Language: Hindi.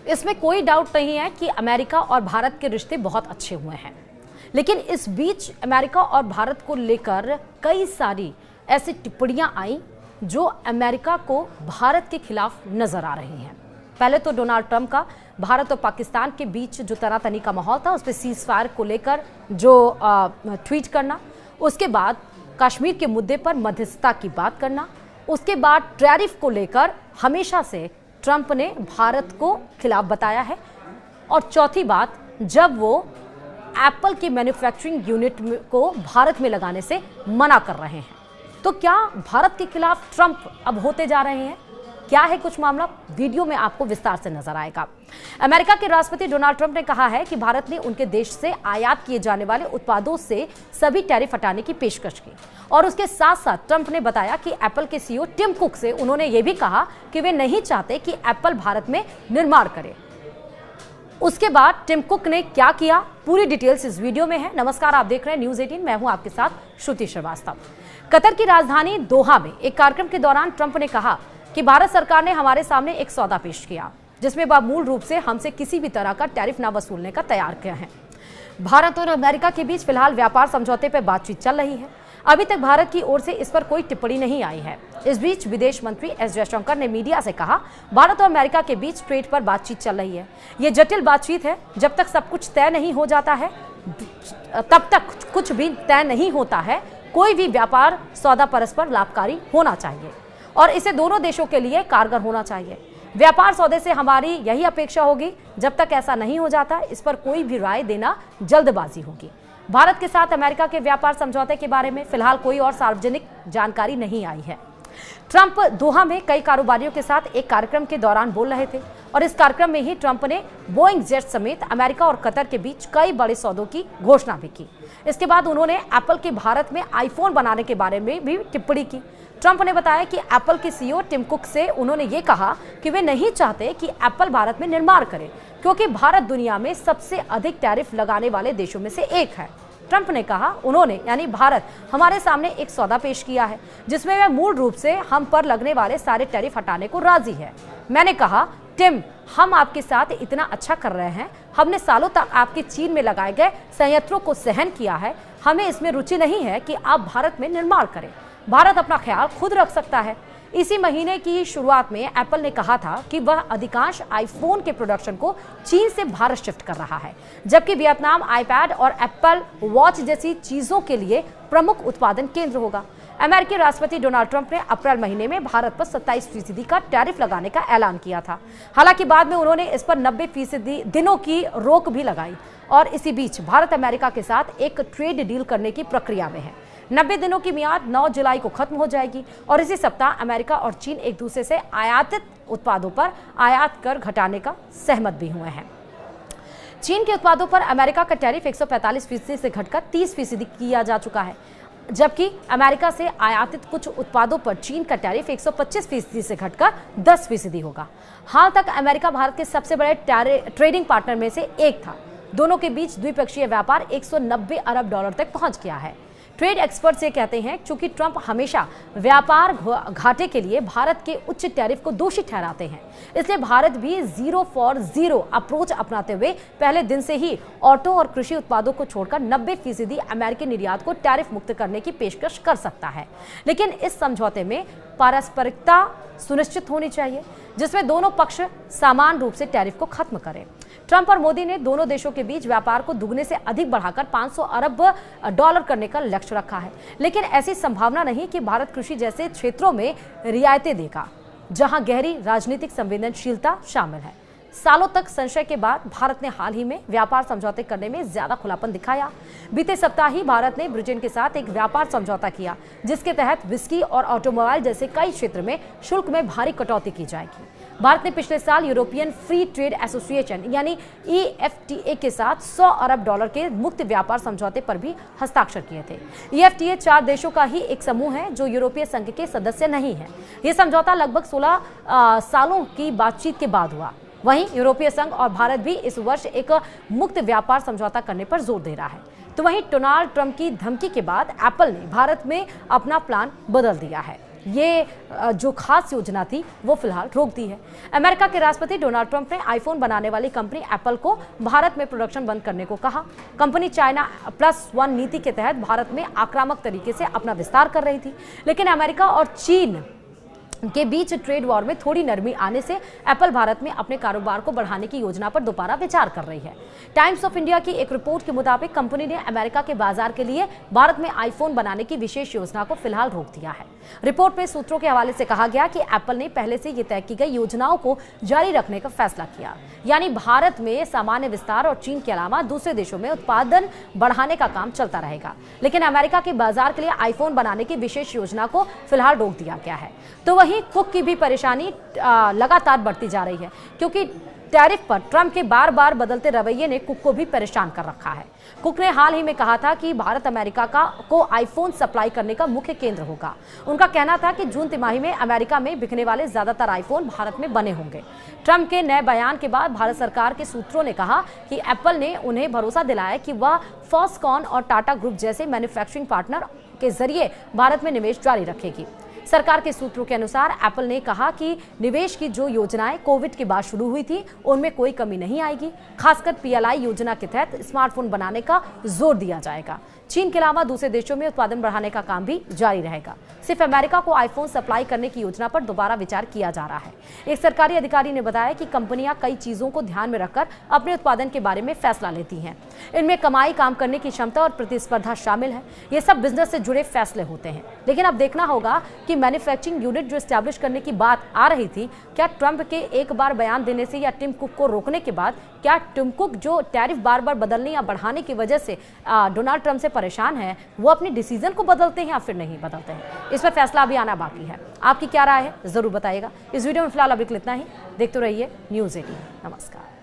इसमें कोई डाउट नहीं है कि अमेरिका और भारत के रिश्ते बहुत अच्छे हुए हैं, लेकिन इस बीच अमेरिका और भारत को लेकर कई सारी ऐसी टिप्पणियां आई जो अमेरिका को भारत के खिलाफ नजर आ रही हैं। पहले तो डोनाल्ड ट्रंप का भारत और पाकिस्तान के बीच जो तनातनी का माहौल था, उस पर सीज फायर को लेकर जो ट्वीट करना, उसके बाद कश्मीर के मुद्दे पर मध्यस्थता की बात करना, उसके बाद टैरिफ को लेकर हमेशा से ट्रंप ने भारत को खिलाफ बताया है, और चौथी बात जब वो एप्पल की मैन्युफैक्चरिंग यूनिट को भारत में लगाने से मना कर रहे हैं। तो क्या भारत के खिलाफ ट्रंप अब होते जा रहे हैं? क्या है कुछ मामला, वीडियो में आपको विस्तार से नजर आएगा। अमेरिका के राष्ट्रपति डोनाल्ड ट्रंप ने कहा है कि भारत ने उनके देश से आयात किए जाने वाले उत्पादों से सभी टैरिफ हटाने की पेशकश की, और उसके साथ साथ ट्रंप ने बताया कि एप्पल के सीईओ टिम कुक से उन्होंने ये भी कहा कि वे नहीं चाहते कि एप्पल भारत में निर्माण करे। उसके बाद टिम कुक ने क्या किया, पूरी डिटेल्स इस वीडियो में है। नमस्कार, आप देख रहे हैं न्यूज़ 18, मैं हूं आपके साथ श्रुति श्रीवास्तव। कतर की राजधानी दोहा में एक कार्यक्रम के दौरान ट्रंप ने कहा कि भारत सरकार ने हमारे सामने एक सौदा पेश किया जिसमें वह मूल रूप से हमसे किसी भी तरह का टैरिफ न वसूलने का तैयार किया है। भारत और अमेरिका के बीच फिलहाल व्यापार समझौते पर बातचीत चल रही है। अभी तक भारत की ओर से इस पर कोई टिप्पणी नहीं आई है। इस बीच विदेश मंत्री एस जयशंकर ने मीडिया से कहा, भारत और अमेरिका के बीच ट्रेड पर बातचीत चल रही है। ये जटिल बातचीत है, जब तक सब कुछ तय नहीं हो जाता है तब तक कुछ भी तय नहीं होता है। कोई भी व्यापार सौदा परस्पर लाभकारी होना चाहिए और इसे दोनों देशों के लिए कारगर होना चाहिए। व्यापार सौदे से हमारी यही अपेक्षा होगी। जब तक ऐसा नहीं हो जाता, इस पर कोई भी राय देना जल्दबाजी होगी। भारत के साथ अमेरिका के व्यापार समझौते के बारे में फिलहाल कोई और सार्वजनिक जानकारी नहीं आई है। ट्रंप दोहा में कई कारोबारियों के साथ एक कार्यक्रम के दौरान बोल रहे थे, और इस कार्यक्रम में ही ट्रंप ने बोइंग जेट समेत अमेरिका और कतर के बीच कई बड़े सौदों की घोषणा भी की। इसके बाद उन्होंने एप्पल के भारत में आईफोन बनाने के बारे में भी टिप्पणी की। ट्रंप ने बताया कि एप्पल के सीईओ टिम कुक से उन्होंने ये कहा कि वे नहीं चाहते कि एप्पल भारत में निर्माण करे, क्योंकि भारत दुनिया में सबसे अधिक टैरिफ लगाने वाले देशों में से एक है। ट्रंप ने कहा, उन्होंने यानी भारत हमारे सामने एक सौदा पेश किया है जिसमें वह मूल रूप से हम पर लगने वाले सारे टैरिफ हटाने को राजी है। मैंने कहा, टिम, हम आपके साथ इतना अच्छा कर रहे हैं। हमने सालों तक आपके चीन में लगाए गए संयंत्रों को सहन किया है। हमें इसमें रुचि नहीं है कि आप भारत में निर्माण करें। भारत अपना ख्याल खुद रख सकता है। इसी महीने की शुरुआत में एप्पल ने कहा था कि वह अधिकांश आईफोन के प्रोडक्शन को चीन से भारत शिफ्ट कर रहा है, जबकि वियतनाम आईपैड और एप्पल वॉच जैसी चीजों के लिए प्रमुख उत्पादन केंद्र होगा। अमेरिकी राष्ट्रपति डोनाल्ड ट्रंप ने अप्रैल महीने में भारत पर 27% का टैरिफ लगाने का ऐलान किया था। हालांकि बाद में उन्होंने इस पर 90% दिनों की रोक भी लगाई, और इसी बीच भारत अमेरिका के साथ एक ट्रेड डील करने की प्रक्रिया में है। 90 दिनों की मियाद 9 जुलाई को खत्म हो जाएगी, और इसी सप्ताह अमेरिका और चीन एक दूसरे से आयातित उत्पादों पर आयात कर घटाने का सहमत भी हुए हैं। चीन के उत्पादों पर अमेरिका का टैरिफ 145% से घटकर 30% किया जा चुका है, जबकि अमेरिका से आयातित कुछ उत्पादों पर चीन का टैरिफ 125% से घटकर 10% होगा। हाल तक अमेरिका भारत के सबसे बड़े ट्रेडिंग पार्टनर में से एक था। दोनों के बीच द्विपक्षीय व्यापार 190 अरब डॉलर तक पहुंच गया है। ट्रेड एक्सपर्ट्स ये कहते हैं, चूंकि ट्रंप हमेशा व्यापार घाटे के लिए भारत के उच्च टैरिफ को दोषी ठहराते हैं, इसलिए भारत भी जीरो फॉर जीरो अप्रोच अपनाते हुए पहले दिन से ही ऑटो और कृषि उत्पादों को छोड़कर 90% अमेरिकी निर्यात को टैरिफ मुक्त करने की पेशकश कर सकता है। लेकिन इस समझौते में पारस्परिकता सुनिश्चित होनी चाहिए, जिसमें दोनों पक्ष समान रूप से टैरिफ को खत्म करें। ट्रंप और मोदी ने दोनों देशों के बीच व्यापार को दुगने से अधिक बढ़ाकर 500 अरब डॉलर करने का लक्ष्य रखा है, लेकिन ऐसी संभावना नहीं कि भारत कृषि जैसे क्षेत्रों में रियायतें देगा, जहां गहरी राजनीतिक संवेदनशीलता शामिल है। सालों तक संशय के बाद भारत ने हाल ही में व्यापार समझौते करने में ज्यादा खुलापन दिखाया। बीते सप्ताह ही भारत ने ब्रिटेन के साथ एक व्यापार समझौता किया, जिसके तहत विस्की और ऑटोमोबाइल जैसे कई क्षेत्र में शुल्क में भारी कटौती की जाएगी। भारत ने पिछले साल यूरोपियन फ्री ट्रेड एसोसिएशन यानी EFTA के साथ 100 अरब डॉलर के मुक्त व्यापार समझौते पर भी हस्ताक्षर किए थे। EFTA 4 देशों का ही एक समूह है जो यूरोपीय संघ के सदस्य नहीं है। यह समझौता लगभग 16 सालों की बातचीत के बाद हुआ। वहीं यूरोपीय संघ और भारत भी इस वर्ष एक मुक्त व्यापार समझौता करने पर जोर दे रहा है। तो वहीं डोनाल्ड ट्रंप की धमकी के बाद एप्पल ने भारत में अपना प्लान बदल दिया है। ये जो खास योजना थी वो फिलहाल रोक दी है। अमेरिका के राष्ट्रपति डोनाल्ड ट्रंप ने आईफोन बनाने वाली कंपनी एप्पल को भारत में प्रोडक्शन बंद करने को कहा। कंपनी चाइना +1 नीति के तहत भारत में आक्रामक तरीके से अपना विस्तार कर रही थी, लेकिन अमेरिका और चीन के बीच ट्रेड वॉर में थोड़ी नरमी आने से एप्पल भारत में अपने कारोबार को बढ़ाने की योजना पर दोबारा विचार कर रही है। टाइम्स ऑफ इंडिया की एक रिपोर्ट के मुताबिक कंपनी ने अमेरिका के बाजार के लिए भारत में आईफोन बनाने की विशेष योजना को फिलहाल रोक दिया है। रिपोर्ट में सूत्रों के हवाले से कहा गया कि एप्पल ने पहले से ये तय की गई योजनाओं को जारी रखने का फैसला किया, यानी भारत में सामान्य विस्तार और चीन के अलावा दूसरे देशों में उत्पादन बढ़ाने का काम चलता रहेगा, लेकिन अमेरिका के बाजार के लिए आईफोन बनाने की विशेष योजना को फिलहाल रोक दिया गया है। तो वहीं कुक की भी परेशानी लगातार बढ़ती जा रही है, क्योंकि टैरिफ पर ट्रंप के बार बार बदलते रवैये ने कुक को भी परेशान कर रखा है। कुक ने हाल ही में कहा था कि भारत अमेरिका को आईफोन सप्लाई करने का मुख्य केंद्र होगा। उनका कहना था कि जून तिमाही में अमेरिका में बिकने वाले ज्यादातर आईफोन भारत में बने होंगे। ट्रंप के नए बयान के बाद भारत सरकार के सूत्रों ने कहा कि एप्पल ने उन्हें भरोसा दिलाया कि वह फॉक्सकॉन और टाटा ग्रुप जैसे मैन्युफैक्चरिंग पार्टनर के जरिए भारत में निवेश जारी रखेगी। सरकार के सूत्रों के अनुसार एप्पल ने कहा कि निवेश की जो योजनाएं कोविड के बाद शुरू हुई थी उनमें कोई कमी नहीं आएगी। खासकर PLI योजना के तहत स्मार्टफोन बनाने का जोर दिया जाएगा। चीन के अलावा दूसरे देशों में उत्पादन बढ़ाने का काम भी जारी रहेगा। सिर्फ अमेरिका को आईफोन सप्लाई करने की योजना पर दोबारा विचार किया जा रहा है। एक सरकारी अधिकारी ने बताया कि कंपनियां कई चीजों को ध्यान में रखकर अपने उत्पादन के बारे में फैसला लेती हैं। इनमें कमाई, काम करने की क्षमता और प्रतिस्पर्धा शामिल है। ये सब बिजनेस से जुड़े फैसले होते हैं, लेकिन अब देखना होगा कि मैन्युफैक्चरिंग यूनिट जो एस्टैब्लिश करने की बात आ रही थी, क्या ट्रंप के एक बार बयान देने से या टिम कुक को रोकने के बाद क्या टिम कुक जो टैरिफ बार बार बदलने या बढ़ाने की वजह से डोनाल्ड ट्रंप से परेशान है, वो अपने डिसीजन को बदलते हैं या फिर नहीं बदलते हैं? इस पर फैसला अभी आना बाकी है। आपकी क्या राय है जरूर बताइएगा। इस वीडियो में फिलहाल अभी इतना ही। देखते रहिए न्यूज़ 18। नमस्कार।